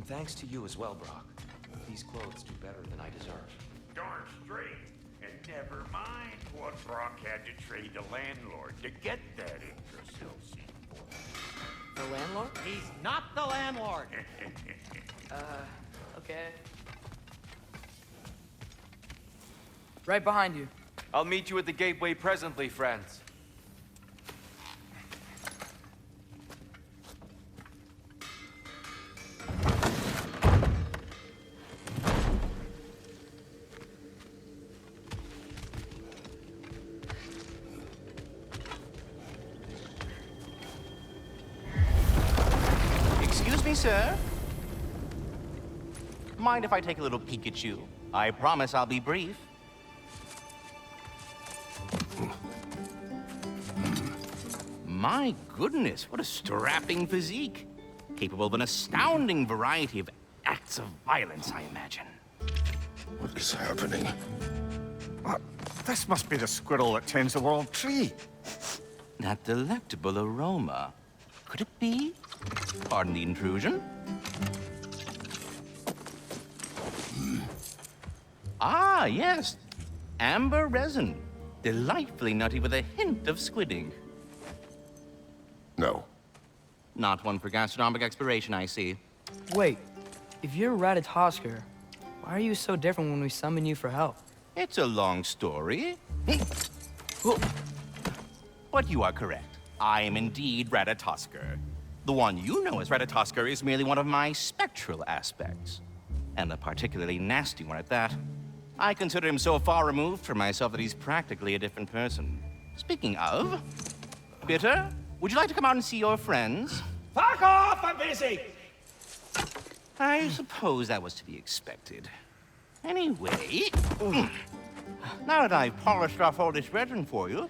thanks to you as well, Brock. These clothes do better than I deserve. Darn straight. And never mind what Brock had to trade the landlord to get that Yggdrasil seed for. The landlord? He's not the landlord. Okay. Right behind you. I'll meet you at the gateway presently, friends. Excuse me, sir. Mind if I take a little peek at you? I promise I'll be brief. My goodness, what a strapping physique. Capable of an astounding variety of acts of violence, I imagine. What is happening? This must be the squirrel that tends the world tree. That delectable aroma. Could it be? Pardon the intrusion. Ah, yes. Amber resin. Delightfully nutty with a hint of squidding. No. Not one for gastronomic exploration, I see. Wait, if you're Ratatosker, why are you so different when we summon you for help? It's a long story. But you are correct. I am indeed Ratatosker. The one you know as Ratatosker is merely one of my spectral aspects. And a particularly nasty one at that. I consider him so far removed from myself that he's practically a different person. Speaking of, Bitter, would you like to come out and see your friends? Fuck off! I'm busy! I suppose that was to be expected. Anyway, now that I've polished off all this resin for you,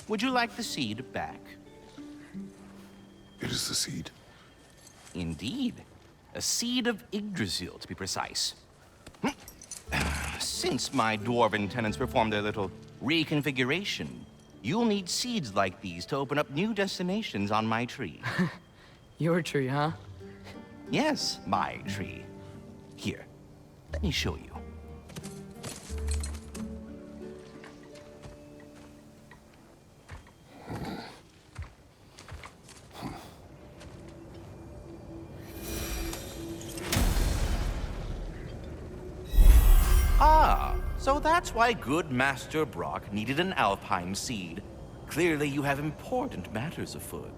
would you like the seed back? It is the seed. Indeed. A seed of Yggdrasil, to be precise. Since my dwarven tenants performed their little reconfiguration, you'll need seeds like these to open up new destinations on my tree. Your tree, huh? Yes, my tree. Here, let me show you. Ah, so that's why good Master Brock needed an Alpine seed. Clearly you have important matters afoot.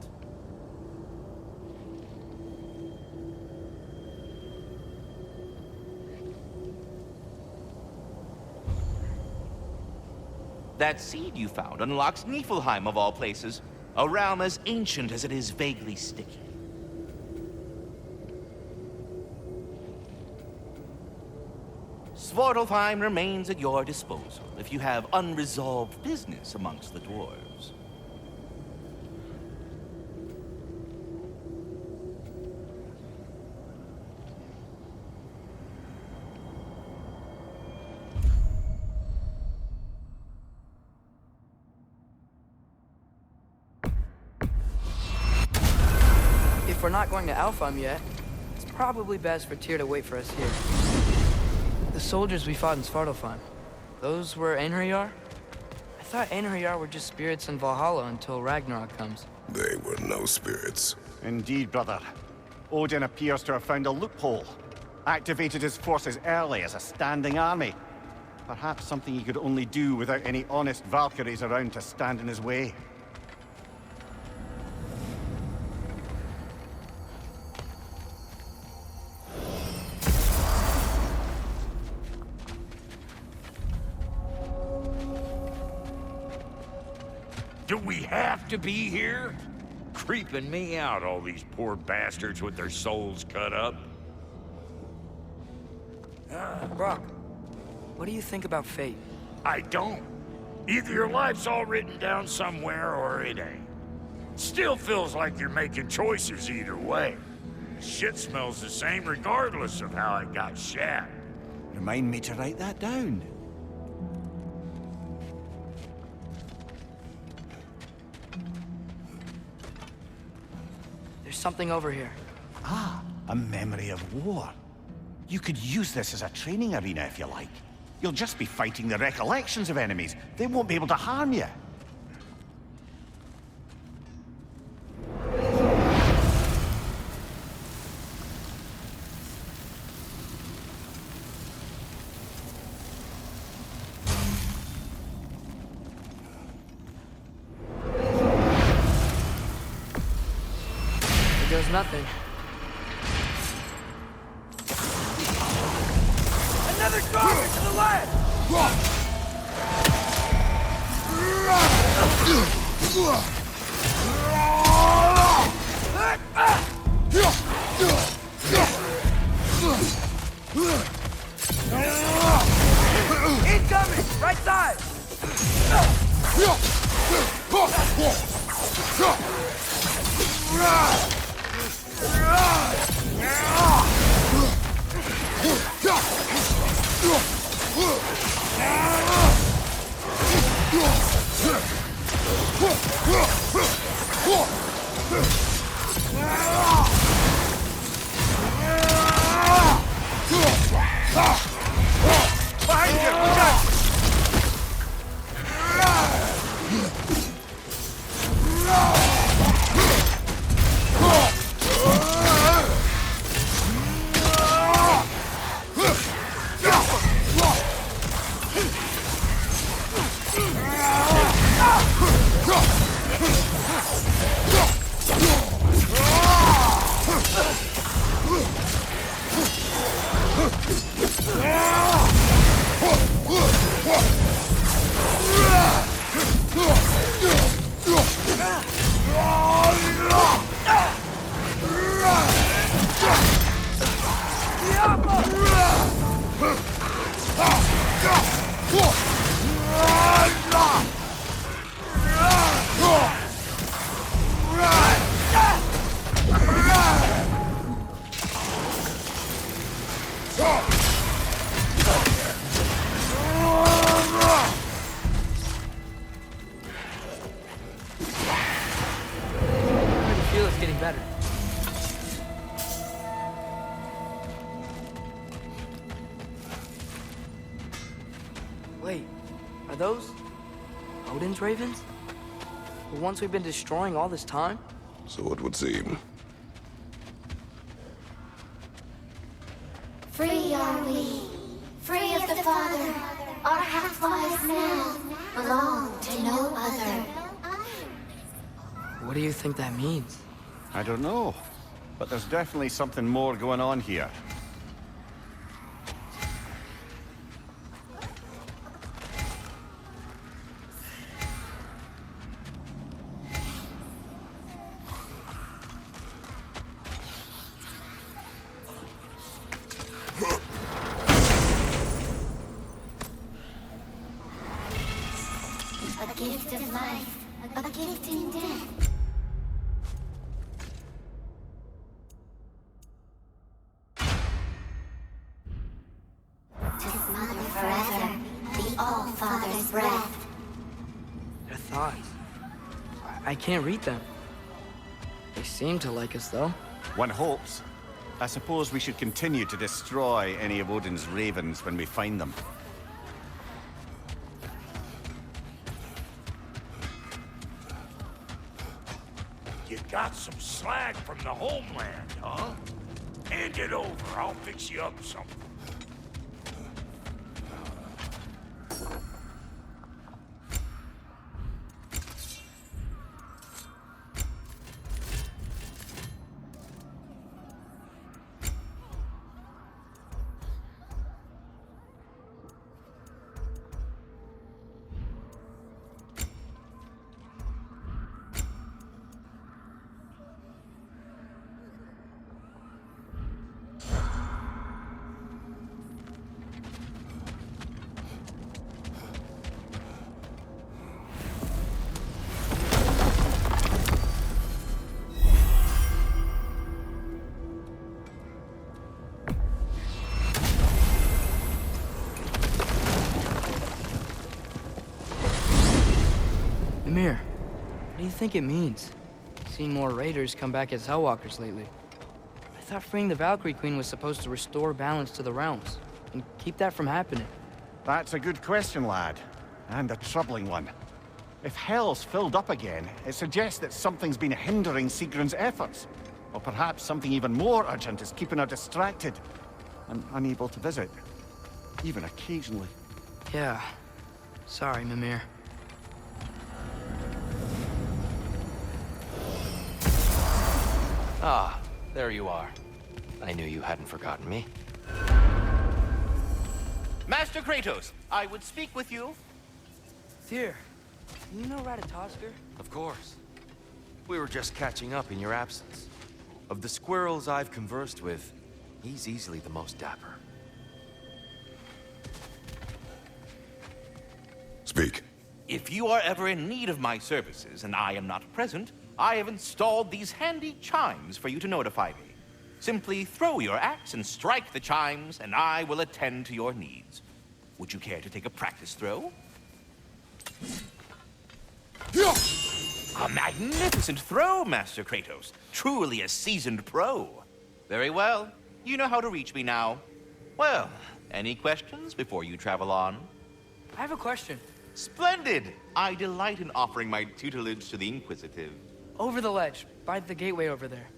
That seed you found unlocks Niflheim of all places, a realm as ancient as it is vaguely sticky. Svartalfheim remains at your disposal if you have unresolved business amongst the dwarves. If we're not going to Alfheim yet, it's probably best for Tyr to wait for us here. The soldiers we fought in Svartalfheim, those were Einherjar? I thought Einherjar were just spirits in Valhalla until Ragnarok comes. They were no spirits. Indeed, brother. Odin appears to have found a loophole. Activated his forces early as a standing army. Perhaps something he could only do without any honest Valkyries around to stand in his way. Do we have to be here? Creeping me out, all these poor bastards with their souls cut up. Brock, what do you think about fate? I don't. Either your life's all written down somewhere or it ain't. Still feels like you're making choices either way. Shit smells the same regardless of how it got shat. Remind me to write that down. There's something over here. Ah, A memory of war. You could use this as a training arena if you like. You'll just be fighting the recollections of enemies. They won't be able to harm you. There's nothing. Another target to the left! Incoming! Right side! Behind you! Look out! Better. Wait, are those Odin's ravens? The ones we've been destroying all this time? So it would seem. Free are we, free of the Father. Our half-lives now belong to no other. What do you think that means? I don't know, but there's definitely something more going on here. A gift of life, a gift in death. To smother forever the All-Father's breath. Their thoughts. I can't read them. They seem to like us, though. One hopes. I suppose we should continue to destroy any of Odin's ravens when we find them. You got some slag from the homeland, huh? Hand it over. I'll fix you up something. Amir, what do you think it means? Seen more raiders come back as Hellwalkers lately. I thought freeing the Valkyrie Queen was supposed to restore balance to the realms, and keep that from happening. That's a good question, lad. And a troubling one. If Hell's filled up again, it suggests that something's been hindering Sigrun's efforts. Or perhaps something even more urgent is keeping her distracted and unable to visit. Even occasionally. Yeah. Sorry, Mimir. Ah, there you are. I knew you hadn't forgotten me. Master Kratos, I would speak with you. Dear, you know Ratatoskr? Of course. We were just catching up in your absence. Of the squirrels I've conversed with, he's easily the most dapper. Speak. If you are ever in need of my services and I am not present, I have installed these handy chimes for you to notify me. Simply throw your axe and strike the chimes, and I will attend to your needs. Would you care to take a practice throw? A magnificent throw, Master Kratos. Truly a seasoned pro. Very well. You know how to reach me now. Well, any questions before you travel on? I have a question. Splendid! I delight in offering my tutelage to the inquisitive. Over the ledge, by the gateway over there.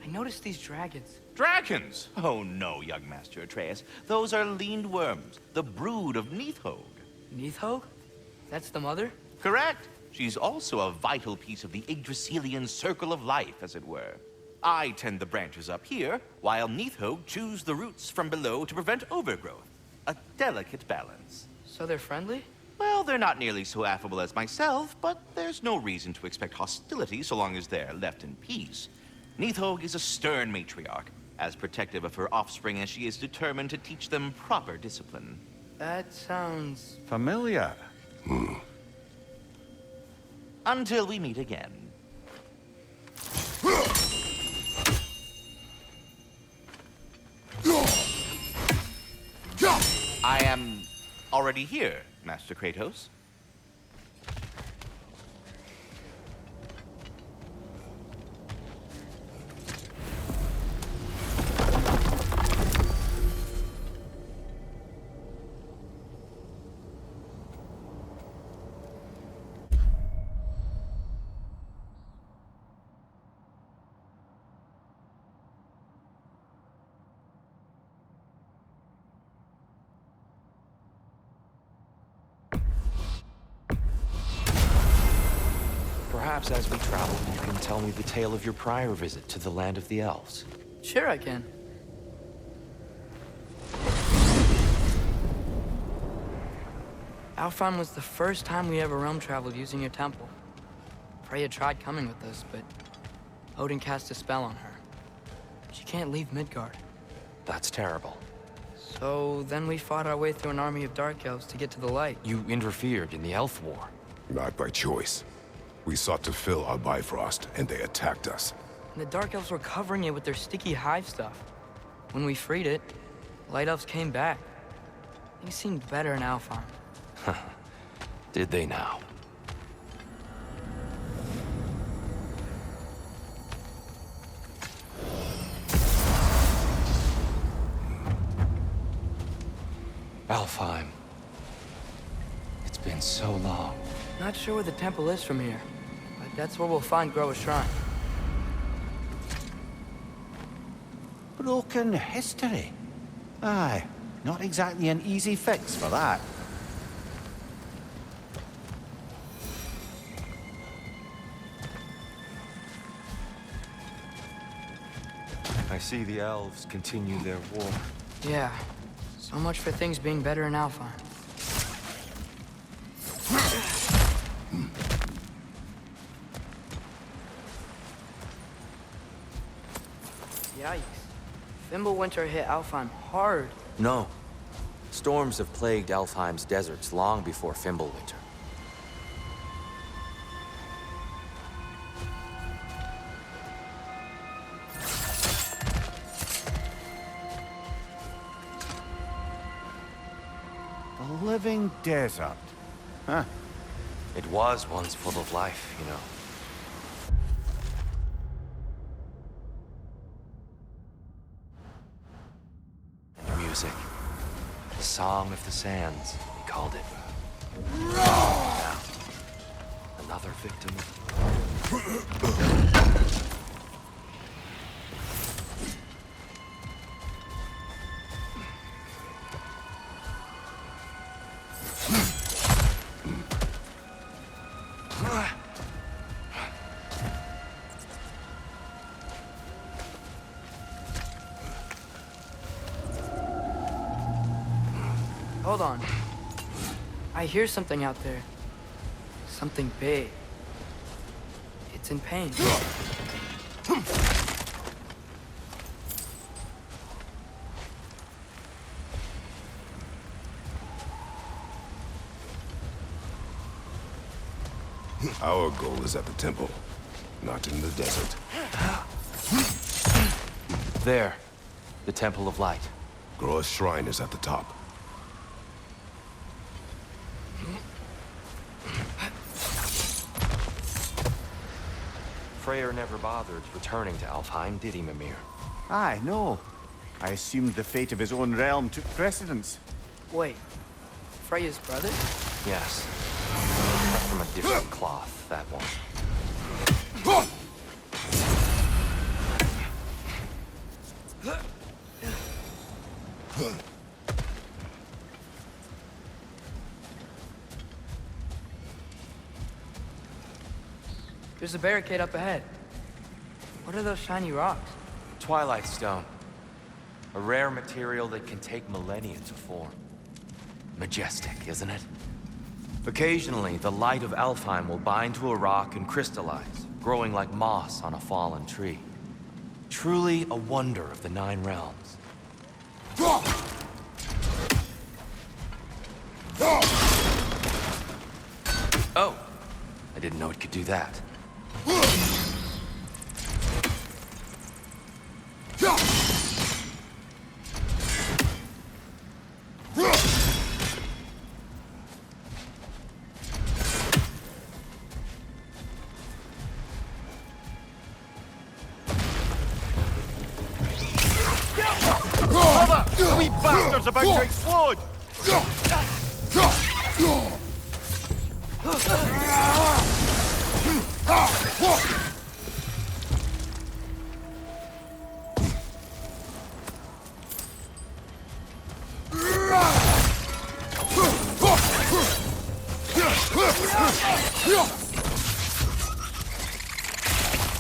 I noticed these dragons. Dragons? Oh no, young Master Atreus. Those are leaned worms, the brood of Neithog. Neithog? That's the mother? Correct. She's also a vital piece of the Yggdrasilian circle of life, as it were. I tend the branches up here, while Neithog chews the roots from below to prevent overgrowth. A delicate balance. So they're friendly? Well, they're not nearly so affable as myself, but there's no reason to expect hostility so long as they're left in peace. Neithog is a stern matriarch, as protective of her offspring as she is determined to teach them proper discipline. That sounds... Familiar. Until we meet again. I am already here, Master Kratos. Perhaps as we travel, you can tell me the tale of your prior visit to the land of the elves. Sure I can. Alfheim was the first time we ever realm traveled using your temple. Freya tried coming with us, but Odin cast a spell on her. She can't leave Midgard. That's terrible. So then we fought our way through an army of dark elves to get to the light. You interfered in the elf war. Not by choice. We sought to fill our Bifrost, and they attacked us. And the dark elves were covering it with their sticky hive stuff. When we freed it, light elves came back. They seemed better in Alfheim. Did they now? Alfheim. It's been so long. Not sure where the temple is from here, but that's where we'll find Groa's shrine. Broken history. Aye, not exactly an easy fix for that. I see the elves continue their war. Yeah, so much for things being better in Alfheim. Yikes. Fimbulwinter hit Alfheim hard. No. Storms have plagued Alfheim's deserts long before Fimbulwinter. The living desert. Huh. It was once full of life, you know. Song of the Sands, he called it. Now, another victim. Hold on. I hear something out there. Something big. It's in pain. Our goal is at the temple, not in the desert. There. The Temple of Light. Groa's shrine is at the top. Freyr never bothered returning to Alfheim, did he, Mimir? Aye, no. I assumed the fate of his own realm took precedence. Wait. Freya's brother? Yes. Cut from a different cloth, that one. There's a barricade up ahead. What are those shiny rocks? Twilight Stone. A rare material that can take millennia to form. Majestic, isn't it? Occasionally, the light of Alfheim will bind to a rock and crystallize, growing like moss on a fallen tree. Truly a wonder of the Nine Realms. Oh! I didn't know it could do that. We bastards about to explode!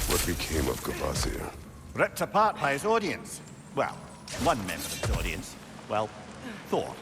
What became of Kvasir? Ripped apart by his audience. Well, one member of his audience. Well, Thor.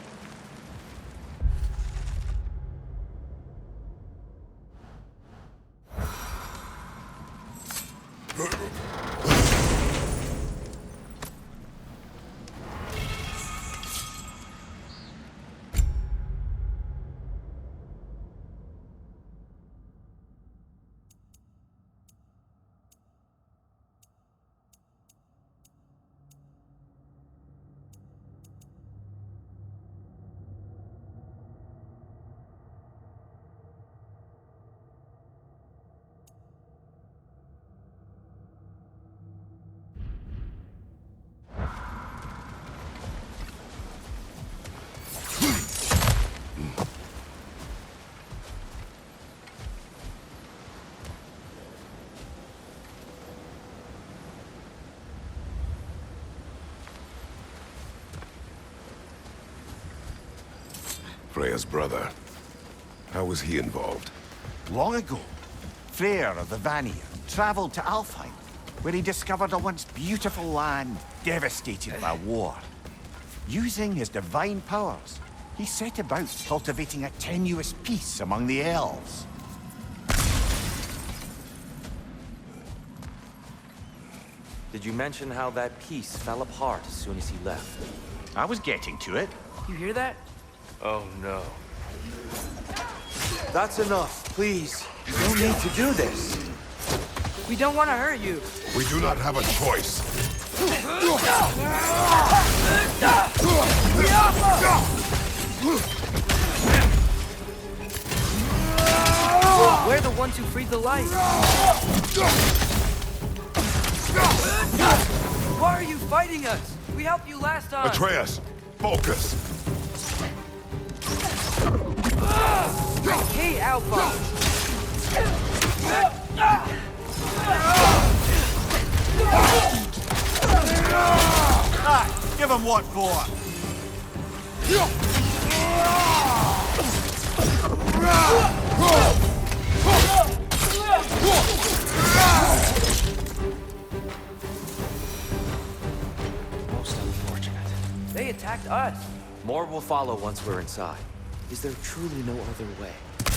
Freya's brother. How was he involved? Long ago, Freyr of the Vanir traveled to Alfheim, where he discovered a once beautiful land devastated by war. Using his divine powers, he set about cultivating a tenuous peace among the elves. Did you mention how that piece fell apart as soon as he left? I was getting to it. You hear that? Oh no. That's enough, please. You don't need to do this. We don't want to hurt you. We do not have a choice. We're the ones who freed the light. Why are you fighting us? We helped you last time. Atreus, focus. I hate Alpha! Ah, give him what for! Most unfortunate. They attacked us. More will follow once we're inside. Is there truly no other way?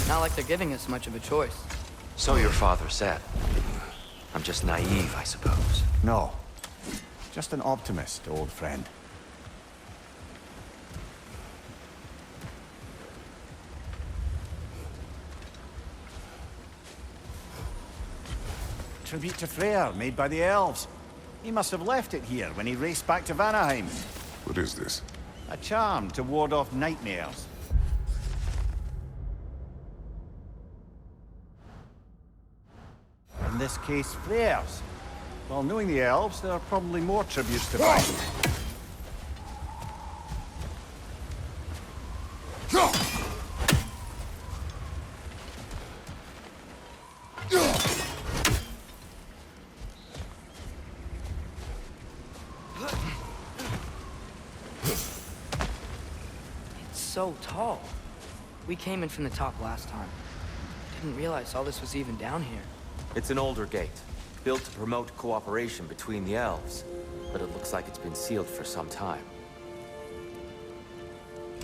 Not like they're giving us much of a choice. So your father said. I'm just naive, I suppose. No. Just an optimist, old friend. Tribute to Freyr, made by the elves. He must have left it here when he raced back to Vanaheim. What is this? A charm to ward off nightmares. In this case, Freyr's. Well, knowing the elves, there are probably more tributes to find. It's so tall. We came in from the top last time. Didn't realize all this was even down here. It's an older gate, built to promote cooperation between the elves, but it looks like it's been sealed for some time.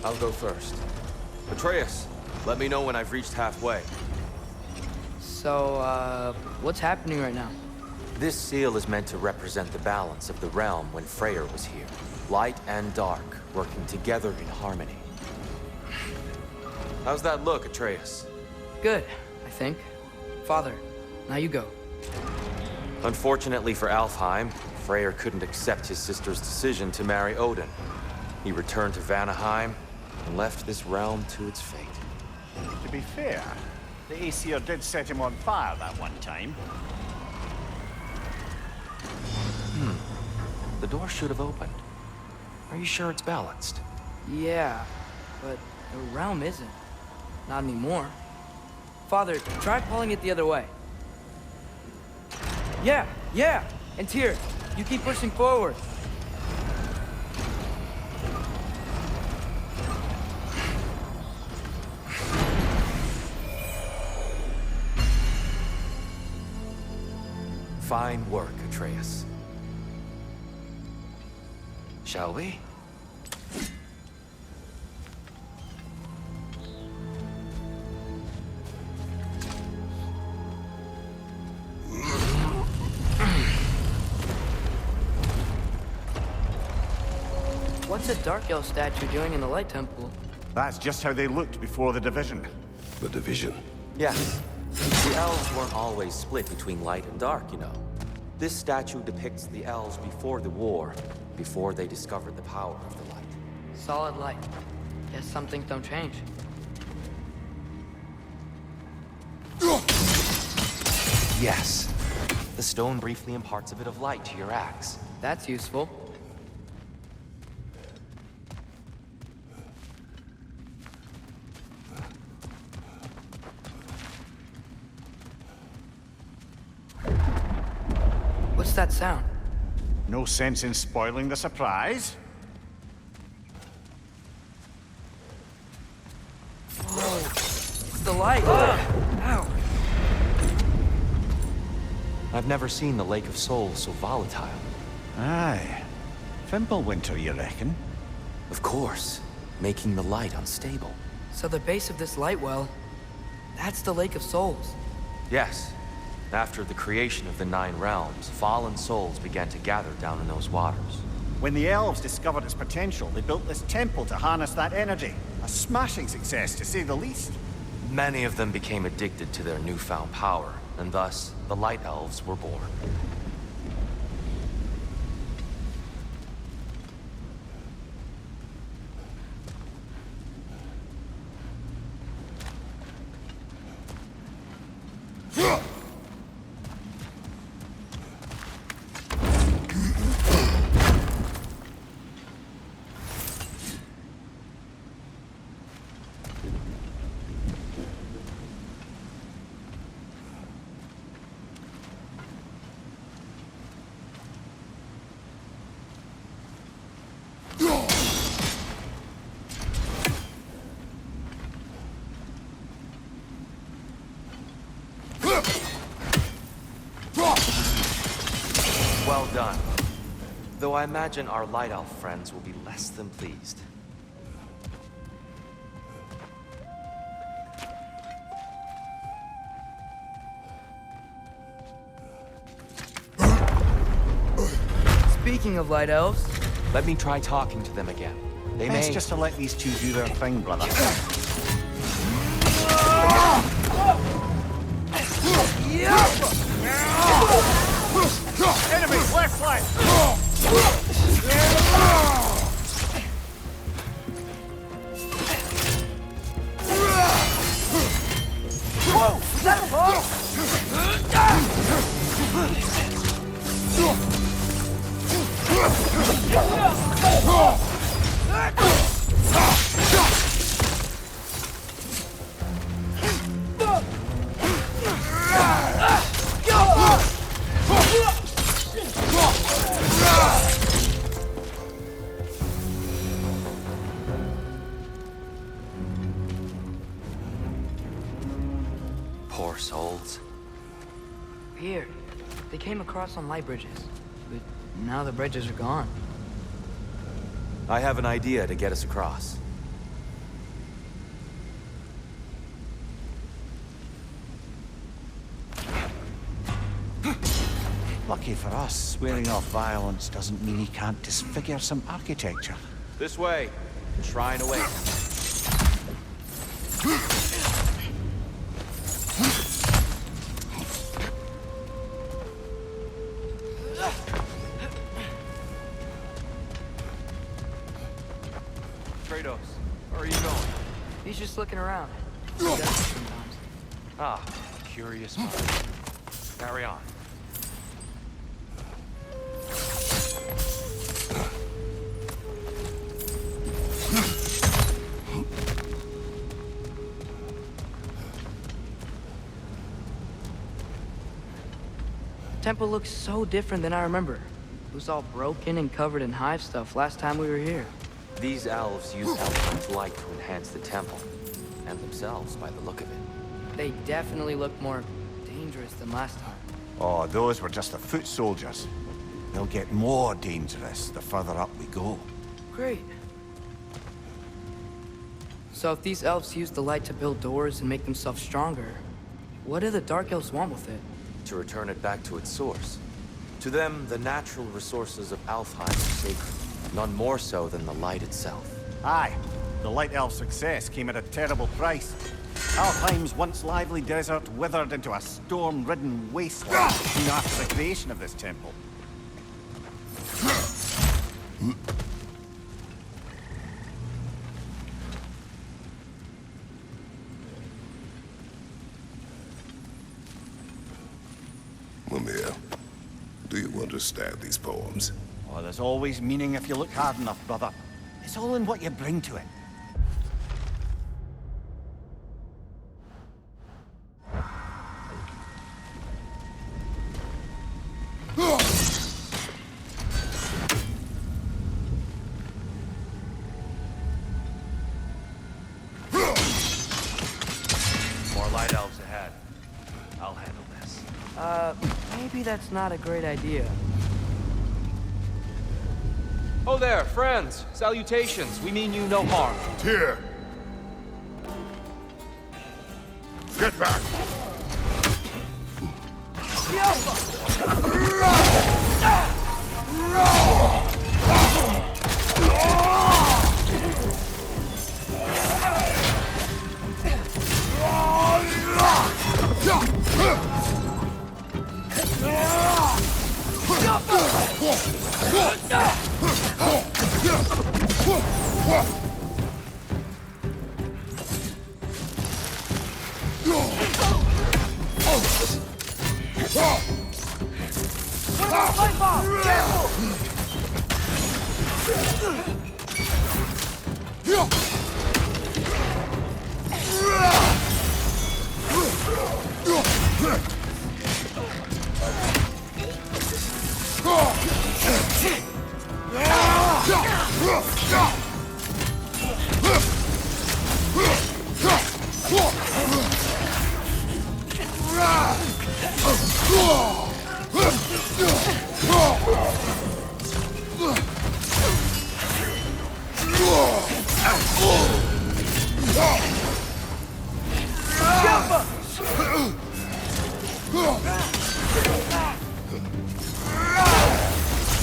I'll go first. Atreus, let me know when I've reached halfway. So, what's happening right now? This seal is meant to represent the balance of the realm when Freyr was here. Light and dark, working together in harmony. How's that look, Atreus? Good, I think. Father, now you go. Unfortunately for Alfheim, Freyr couldn't accept his sister's decision to marry Odin. He returned to Vanaheim and left this realm to its fate. To be fair, the Aesir did set him on fire that one time. The door should have opened. Are you sure it's balanced? Yeah, but the realm isn't. Not anymore. Father, try pulling it the other way. Yeah! And Tyr, you keep pushing forward. Fine work, Atreus. Shall we? What's a Dark Elf statue doing in the Light Temple? That's just how they looked before the division. The division. Yes. The elves weren't always split between light and dark, you know. This statue depicts the elves before the war, before they discovered the power of the light. Solid light. Guess some things don't change. Yes. The stone briefly imparts a bit of light to your axe. That's useful. What's that sound? No sense in spoiling the surprise. Whoa! It's the light! Ow! I've never seen the Lake of Souls so volatile. Aye. Fimbulwinter, you reckon? Of course, making the light unstable. So the base of this light well, that's the Lake of Souls. Yes. After the creation of the Nine Realms, fallen souls began to gather down in those waters. When the elves discovered its potential, they built this temple to harness that energy. A smashing success, to say the least. Many of them became addicted to their newfound power, and thus, the Light Elves were born. Well done. Though I imagine our Light Elf friends will be less than pleased. Speaking of Light Elves, Let me try talking to them again. They Best may... just to let these two do their thing, brother. Enemy, left flank! whoa! Is that a bug? Poor souls. Weird. They came across on light bridges, but now the bridges are gone. I have an idea to get us across. Lucky for us, swearing off violence doesn't mean he can't disfigure some architecture. This way. The shrine awaits. Kratos, where are you going? He's just looking around. He does it sometimes. Ah, curious mind. Carry on. Temple looks so different than I remember. It was all broken and covered in hive stuff last time we were here. These elves use Alphine's light to enhance the temple, and themselves by the look of it. They definitely look more dangerous than last time. Oh, those were just the foot soldiers. They'll get more dangerous the further up we go. Great. So if these elves use the light to build doors and make themselves stronger, what do the Dark Elves want with it? To return it back to its source. To them, the natural resources of Alfheim are sacred, none more so than the light itself. Aye, the Light Elf success came at a terrible price. Alfheim's once lively desert withered into a storm-ridden wasteland soon after the creation of this temple. Mimir, do you understand these poems? Oh, there's always meaning if you look hard enough, brother. It's all in what you bring to it. More light elves ahead. I'll handle this. Maybe that's not a great idea. Oh there, friends. Salutations. We mean you no harm. Tyr! Get back!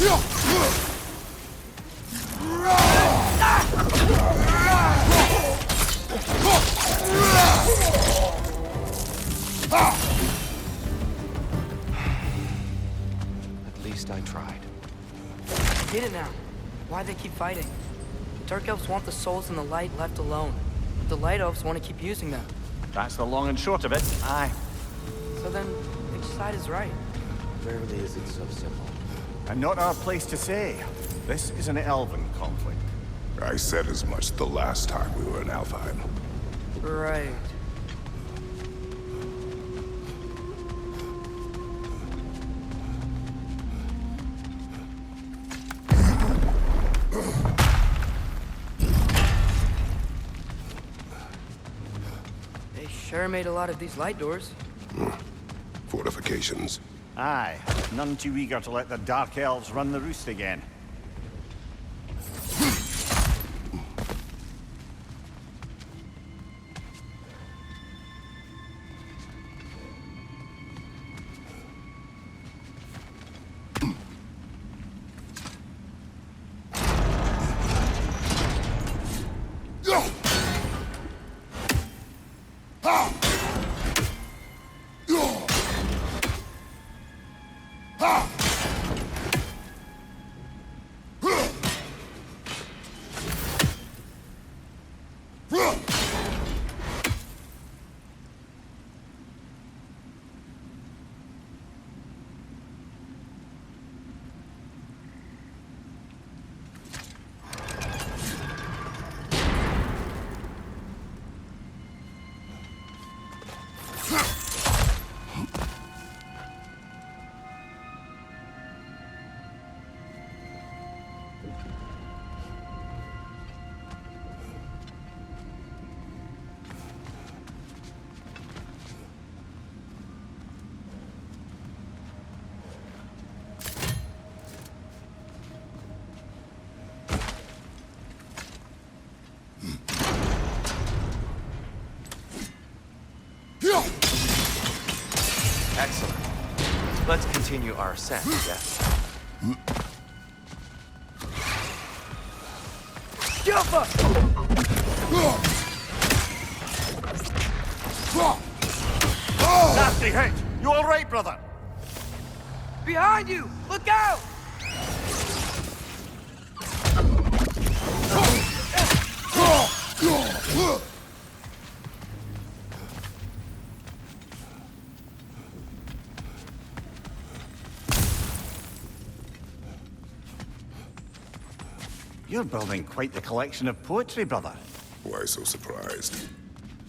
At least I tried. I get it now. Why they keep fighting. Dark elves want the souls in the light left alone. The light elves want to keep using them. That's the long and short of it. Aye. So then, which side is right? Rarely is it so simple. And not our place to say. This is an elven conflict. I said as much the last time we were in Alfheim. Right. They sure made a lot of these light doors. Fortifications. Aye. None too eager to let the Dark Elves run the roost again. Excellent. Let's continue our ascent, yes? Nasty hit! You all right, brother? Behind you! Look out! You're building quite the collection of poetry, brother. Why so surprised?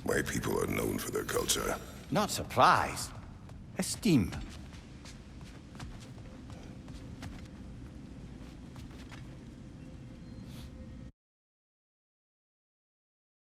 My people are known for their culture. Not surprised. Esteem.